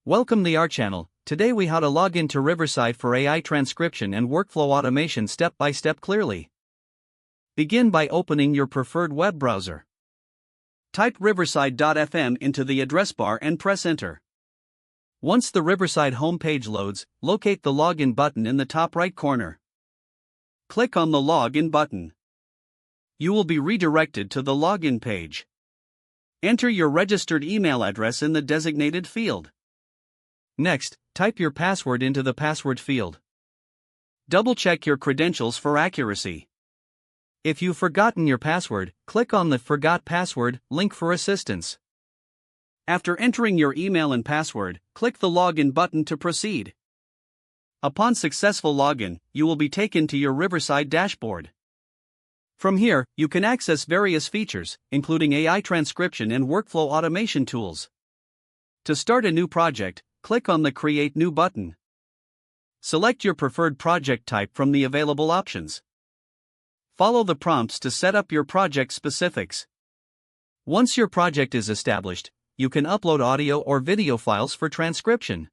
Welcome to our channel. Today we how to log into Riverside for AI transcription and workflow automation step by step clearly. Begin by opening your preferred web browser. Type riverside.fm into the address bar and press enter. Once the Riverside homepage loads, locate the login button in the top right corner. Click on the login button. You will be redirected to the login page. Enter your registered email address in the designated field. Next, type your password into the password field. Double-check your credentials for accuracy. If you've forgotten your password, click on the Forgot Password link for assistance. After entering your email and password, click the Login button to proceed. Upon successful login, you will be taken to your Riverside dashboard. From here, you can access various features, including AI transcription and workflow automation tools. To start a new project, click on the Create New button. Select your preferred project type from the available options. Follow the prompts to set up your project specifics. Once your project is established, you can upload audio or video files for transcription.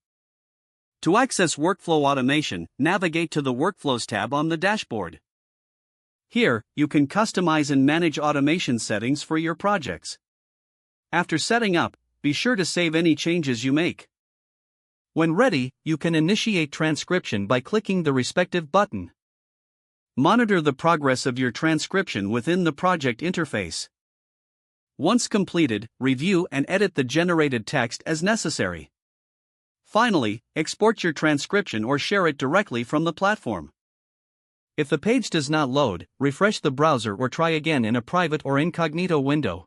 To access workflow automation, navigate to the Workflows tab on the dashboard. Here, you can customize and manage automation settings for your projects. After setting up, be sure to save any changes you make. When ready, you can initiate transcription by clicking the respective button. Monitor the progress of your transcription within the project interface. Once completed, review and edit the generated text as necessary. Finally, export your transcription or share it directly from the platform. If the page does not load, refresh the browser or try again in a private or incognito window.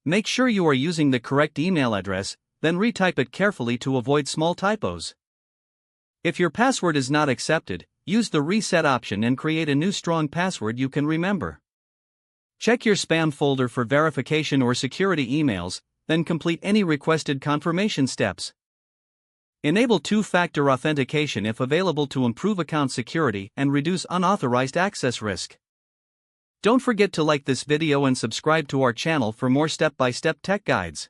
Make sure you are using the correct email address, then retype it carefully to avoid small typos. If your password is not accepted, use the reset option and create a new strong password you can remember. Check your spam folder for verification or security emails, then complete any requested confirmation steps. Enable two-factor authentication if available to improve account security and reduce unauthorized access risk. Don't forget to like this video and subscribe to our channel for more step-by-step tech guides.